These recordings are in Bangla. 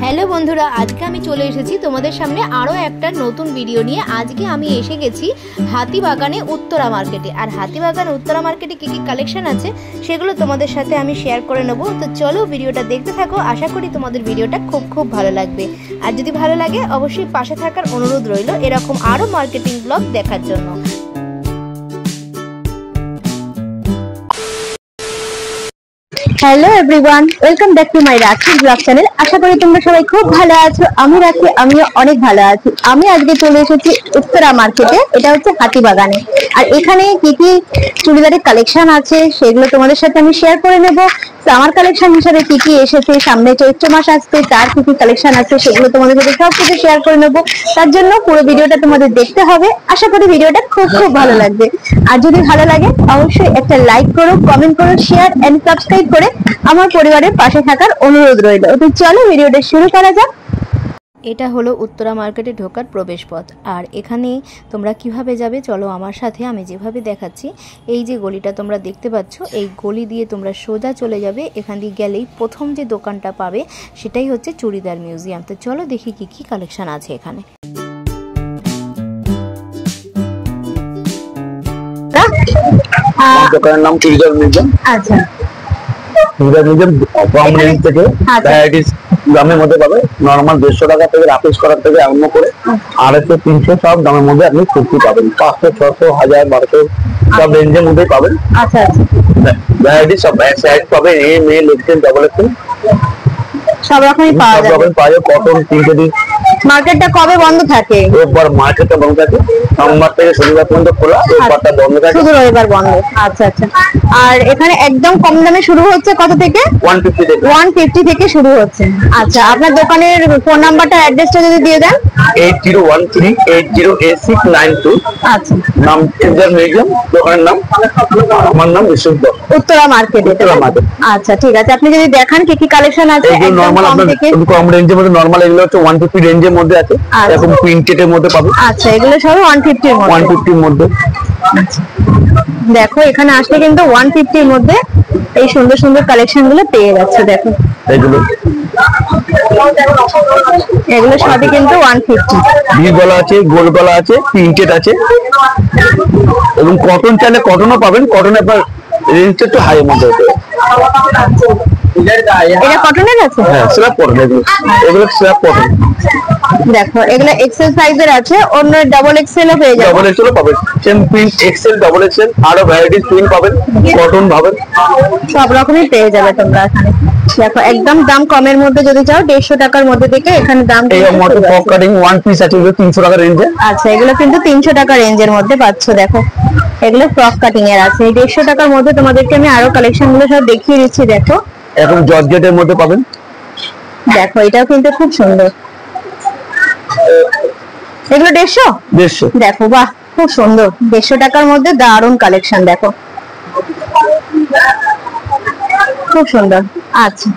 হ্যালো বন্ধুরা, আজকে আমি চলে এসেছি তোমাদের সামনে আরও একটা নতুন ভিডিও নিয়ে। আজকে আমি এসে গেছি হাতিবাগানে উত্তরা মার্কেটে। আর হাতিবাগান উত্তরা মার্কেটে কী কী কালেকশন আছে সেগুলো তোমাদের সাথে আমি শেয়ার করে নেবো। তো চলো ভিডিওটা দেখতে থাকো, আশা করি তোমাদের ভিডিওটা খুব ভালো লাগবে। আর যদি ভালো লাগে অবশ্যই পাশে থাকার অনুরোধ রইল এরকম আরও মার্কেটিং ব্লগ দেখার জন্য। Hello everyone, welcome back to my রাখি ব্লগ চ্যানেল। আশা করি তোমরা সবাই খুব ভালো আছো। আমি রাখি, আমিও অনেক ভালো আছি। আমি আজকে চলে এসেছি উত্তরা মার্কেটে, এটা হচ্ছে হাতিবাগানে। আর এখানে কি কি চুড়িদারের কালেকশন আছে সেগুলো তোমাদের সাথে আমি শেয়ার করে নেব। আমার কালেকশন হিসাবে কি কি এসেছে, সামনে চৈত্র মাস আসছে, তার কি কি কালেকশন আছে সেগুলো তোমাদের সাথে সব কিছু শেয়ার করে নেব। তার জন্য পুরো ভিডিওটা তোমাদের দেখতে হবে। আশা করি ভিডিওটা খুব ভালো লাগবে। আর যদি ভালো লাগে অবশ্যই একটা লাইক করো, কমেন্ট করো, শেয়ার এন্ড সাবস্ক্রাইব করে আমার পরিবারের পাশে থাকার অনুরোধ রইল। তো চলো ভিডিওটা শুরু করা যাক। এটা হলো উত্তরা মার্কেটে ঢোকার প্রবেশ পথ। আর এখানে তোমরা কিভাবে যাবে চলো আমার সাথে, আমি যেভাবে দেখাচ্ছি। এই যে গলিটা তোমরা দেখতে পাচ্ছ, এই গলি দিয়ে তোমরা সোজা চলে যাবে। এখান দিয়ে গেলেই প্রথম যে দোকানটা পাবে সেটাই হচ্ছে চুড়িদার মিউজিয়াম। তো চলো দেখি কি কি কালেকশন আছে এখানে। দোকানের নাম চুড়িদার মিউজিয়াম। আচ্ছা, চুড়িদার মিউজিয়াম কম রেঞ্জ থেকে ভ্যারাইটিস দামের মধ্যে পাবে। নর্মাল 150 টাকা থেকে রাফেজ করার থেকে আরম্ভ করে 250, 300 সব দামের মধ্যে আপনি কুর্তি পাবেন। 500, 600, 1000, 1200 সব রেঞ্জের মধ্যে পাবেন। আচ্ছা আচ্ছা, ভ্যারাইটিস সব সাইজ পাবেন, এম, এল, এক্সেল, ডাবল এক্সেল সব রকমই পাওয়া যাবে। Cotton 3 KG. মার্কেটটা কবে বন্ধ থাকে? রোববার মার্কেটটা বন্ধ থাকে, সোমবার থেকে শনিবার পর্যন্ত খোলা, রোববারটা বন্ধ থাকে, শুধু রবিবার বন্ধ। আচ্ছা আচ্ছা। আর এখানে একদম কম দামে শুরু হচ্ছে কত থেকে? 150 থেকে 150 থেকে শুরু হচ্ছে। আচ্ছা, আপনার দোকানের ফোন নাম্বারটা, অ্যাড্রেসটা যদি দিয়ে দেন। 8013808692। আচ্ছা, নাম চুড়িদার মিউজিয়াম, দোকানের নাম। আমার নাম বিশ্বজিৎ, উত্তরা মার্কেটে। উত্তরা মার্কেট। আচ্ছা ঠিক আছে, আপনি যদি দেখান কি কি কালেকশন আছে। এই যে নরমাল আপনার কম রেঞ্জের মধ্যে, নরমাল এগুলো হচ্ছে 150 রেঞ্জের মধ্যে আছে। এরকম প্রিন্টেড এর মধ্যে পাবেন। আচ্ছা, এগুলো সব 150 এর মধ্যে। 150 এর মধ্যে দেখো এখানে আসলে কিন্তু 150 এর মধ্যে এই সুন্দর সুন্দর কালেকশন গুলো পেয়ে যাচ্ছে। দেখো এগুলো এগুলো সবই কিন্তু 150। ভি গলা আছে, গোল গলা আছে, প্রিন্টেড আছে এবং কটন চাইলে কটনও পাবেন। কটন আপনার রেঞ্জটা একটু হাই এর মধ্যে হতে হবে। এটা কটনের আছে? হ্যাঁ, স্ল্যাব কটন। এগুলো স্ল্যাব কটন। দেখো এগুলো এক্সেল সাইজের আছে, অন্য ডাবল এক্সেল ও পেয়ে যাবেন। ডাবল এক্সেল পাবেন, same print, excel, double excel, আরো ভ্যারাইটিস প্রিন্ট পাবেন, কটন পাবেন, সব রকমই পেয়ে যাবে তোমরা এখানে। দেখো একদম দাম কমের মধ্যে যদি চাও 150 টাকার মধ্যে থেকে এখানে দাম। এই মতো পক কাটিং ওয়ান পিস আছে, এগুলো 300 টাকা রেঞ্জে। আচ্ছা, এগুলো কিন্তু 300 টাকা রেঞ্জের মধ্যে পাচ্ছ। দেখো এগুলো ফ্রক কাটিং এর আছে। এই 150 টাকার মধ্যে তোমাদেরকে আমি আরো কালেকশন গুলো সব দেখিয়ে দিচ্ছি। দেখো এখন জর্জেটের মধ্যে পাবেন। দেখো এটাও কিন্তু খুব সুন্দর। এগুলো 150। দেখো বাহ, খুব সুন্দর। 150 টাকার মধ্যে দারুণ কালেকশন। দেখো খুব সুন্দর। আচ্ছা,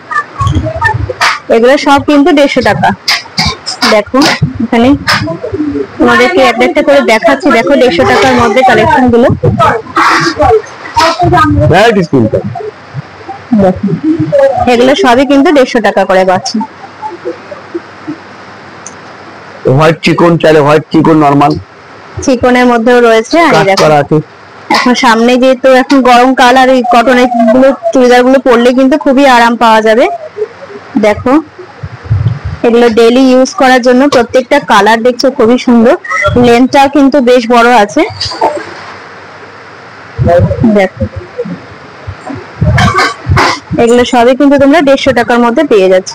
এগুলো সব কিন্তু 150 টাকা। দেখো এখানে তোমাদেরকে একটা একটা করে দেখাচ্ছি। দেখো 150 টাকার মধ্যে কালেকশন গুলো। Varieties print. দেখো এগুলো সবই কিন্তু 150 টাকা করে পাচ্ছি। হোয়াইট চিকন চাইলে হোয়াইট চিকন, নরমাল চিকনের মধ্যেও রয়েছে। আর এই দেখো আছে। এখন সামনে যেহেতু এখন গরমকাল, আর এই কটনের গুলো চুড়িদার গুলো পরলে কিন্তু খুবই আরাম পাওয়া যাবে। দেখো এগুলো ডেইলি ইউজ করার জন্য। প্রত্যেকটা কালার দেখছো খুবই সুন্দর, লেন্থটাও কিন্তু বেশ বড় আছে। দেখো এগুলো সবই কিন্তু তোমরা 150 টাকার মধ্যে পেয়ে যাচ্ছ।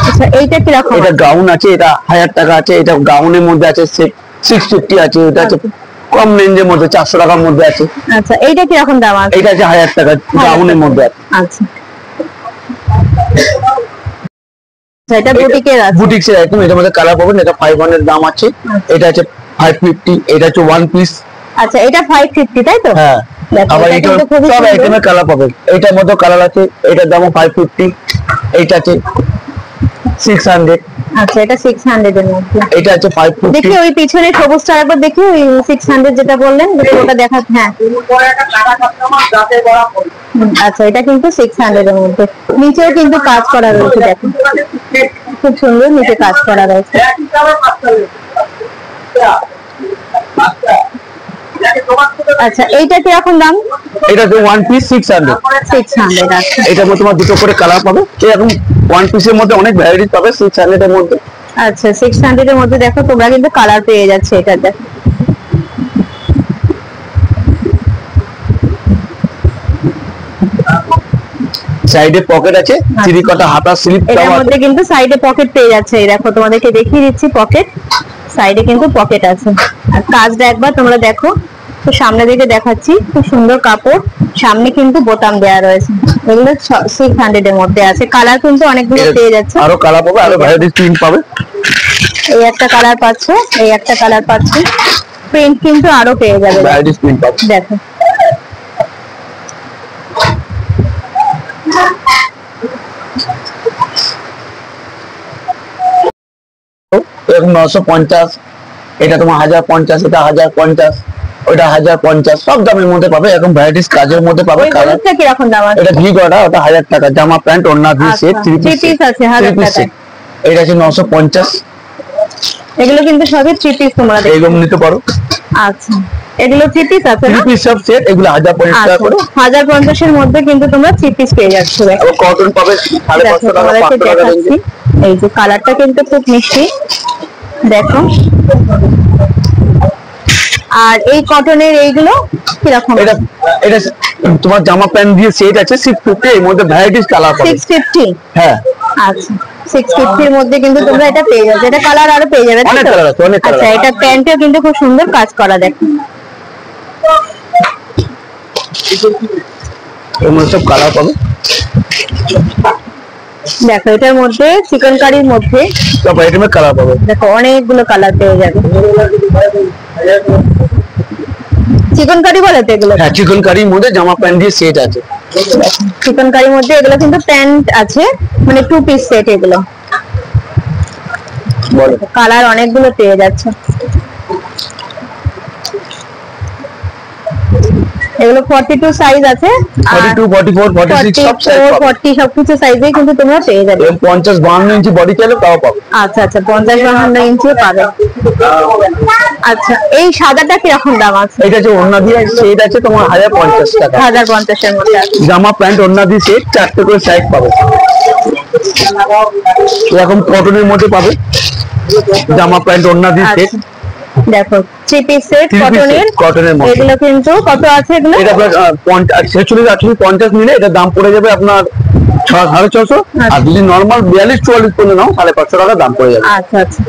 আচ্ছা, এইটা কি রকম? এটা গাউন আছে, এটা 1000 টাকা আছে। এটা গাউনের মধ্যে আছে 650 আছে। এটা আছে কম রেঞ্জের মধ্যে 400 টাকার মধ্যে আছে। আচ্ছা, এইটা কি রকম দাম আছে? এটা আছে 1000 টাকা, গাউনের মধ্যে আছে। আচ্ছা, এটা বুটিকের আছে। বুটিক্সের আইটেম। এটার মধ্যে কালার পাবেন। এটা 500 দাম আছে। এটা আছে 550। এটা হচ্ছে ওয়ান পিস। আচ্ছা, এটা 550 তাই তো? হ্যাঁ, আবার এটা সব আইটেমের কালার পাবেন। এটার মধ্যে কালার আছে, এটার দাম 550। এইটা আছে 600। আচ্ছা, এটা 600 এর মধ্যে। এটা আছে 550। দেখি ওই পিছনে সবুজটা একবার দেখি, ওই 600 যেটা বললেন ওটা দেখা। হ্যাঁ, আচ্ছা, এটা কিন্তু 600 এর মধ্যে। নিচেও কিন্তু কাজ করা রয়েছে, দেখো খুব সুন্দর নিচে কাজ করা রয়েছে। আচ্ছা, এইটা কি এখন দাম? এটা তো ওয়ান পিস 600। 600। আচ্ছা, এটার মধ্যে তোমার দুটো করে কালার পাবে। এরকম ওয়ান পিসের মধ্যে অনেক ভ্যারাইটি পাবে 600 এর মধ্যে। আচ্ছা, 600 এর মধ্যে দেখো তোমরা কিন্তু কালার পেয়ে যাচ্ছে। এটা দেখো সাইডে পকেট আছে, চিরিকটা হাতা স্লিপ এর দেওয়া মধ্যে আছে। কিন্তু সাইডে পকেট পেয়ে যাচ্ছে। এই দেখো তোমাদেরকে দেখিয়ে দিচ্ছি, পকেট সাইডে কিন্তু পকেট আছে। আর কাজটা একবার তোমরা দেখো, তো সামনে দিকে দেখাচ্ছি, খুব সুন্দর কাপড়, সামনে কিন্তু বোতাম দেওয়া রয়েছে। এগুলো 600 এর মধ্যে আছে। কালার কিন্তু অনেকগুলো পেয়ে যাচ্ছে। আরো কালার পাবে, আরো ভ্যারাইটি প্রিন্ট পাবে। এই একটা কালার পাচ্ছ, এই একটা কালার পাচ্ছ, প্রিন্ট কিন্তু আরো পেয়ে যাবে। ভ্যারাইটি প্রিন্ট পাবে। দেখো এরকম 950, এটা তোমার 1050, এটা 1050, ওটা 1050, সব দামের মধ্যে পাবে। এরকম ভ্যারাইটিস কাজের মধ্যে পাবে। ওই হলুদটা কি রকম দাম আছে? এটা ভি গড়া, ওটা 1000 টাকা। জামা প্যান্ট ওড়না দিয়ে সেট, থ্রি পিস আছে 1000 টাকা। এটা আছে 950। এগুলো কিন্তু সবই থ্রি পিস তোমরা দেখো। এইরকম নিতে পারো। আচ্ছা, এগুলো থ্রি পিস আছে থ্রি না? পিস সব সেট, এগুলো 1050 টাকা করে। 1050 এর মধ্যে কিন্তু তোমরা থ্রি পিস পেয়ে যাচ্ছ। আর কটন পাবে 550 টাকা, 500 টাকা রেঞ্জে। এই যে কালারটা কিন্তু খুব মিষ্টি, দেখো। আর এই কটনের এইগুলো কিরকম? এটা এটা তোমার জামা প্যান্ট দিয়ে সেট আছে 650, এর মধ্যে ভ্যারাইটিস কালার পাবে। 650? হ্যাঁ, আচ্ছা, 650 এর মধ্যে কিন্তু তোমরা এটা পেয়ে যাবে। এটা কালার আরো পেয়ে যাবে, তাই অনেক তো? কালার আছে, অনেক কালার আচ্ছা, আছে। এটা প্যান্টেও কিন্তু খুব সুন্দর কাজ করা, দেখো। এর মধ্যে সব কালার পাবে। দেখো এটার মধ্যে চিকেন কারির মধ্যে সব আইটেমের কালার পাবে। দেখো অনেকগুলো কালার পেয়ে যাবে। চিকেন কারি বলে তো এগুলো? হ্যাঁ, চিকেন কারির মধ্যে জামা প্যান্ট দিয়ে সেট আছে। চিকেন কারির মধ্যে এগুলো কিন্তু প্যান্ট আছে, মানে টু পিস সেট। এগুলো বলো, কালার অনেকগুলো পেয়ে যাচ্ছে। এগুলো 42 সাইজ আছে, 42, 44, 46 সব সাইজ 44, পাবে। 40 সবকিছু সাইজেই কিন্তু তোমরা পেয়ে যাবে। এরকম 50, 52 ইঞ্চি বডি চাইলে তাও পাবে। আচ্ছা আচ্ছা, 50-52 ইঞ্চি পাবে। আচ্ছা, এই সাদাটা কিরকম দাম আছে? এটা যে ওড়না দিয়ে সেট আছে তোমার 1050 টাকা। 1050 এর মধ্যে আছে। জামা প্যান্ট ওড়না দিয়ে সেট 4টে করে সাইজ পাবে। এরকম কটনের মধ্যে পাবে, জামা প্যান্ট ওড়না দিয়ে সেট। আচ্ছা, দেখো থ্রি পিস সেট কটনের মধ্যে। এগুলো কিন্তু কত আছে এগুলো? এটা আপনার 46, 48, 50 নিলে এটা দাম পড়ে যাবে আপনার 650। আর যদি নরমাল 42, 44 করে নাও 550 টাকা দাম পড়ে যাবে। আচ্ছা আচ্ছা।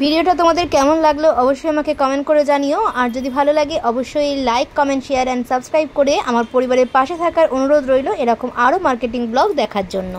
ভিডিওটা তোমাদের কেমন লাগলো অবশ্যই আমাকে কমেন্ট করে জানিও। আর যদি ভালো লাগে অবশ্যই like, comment, share and subscribe করে আমার পরিবারের পাশে থাকার অনুরোধ রইল এরকম আরও মার্কেটিং ব্লগ দেখার জন্য।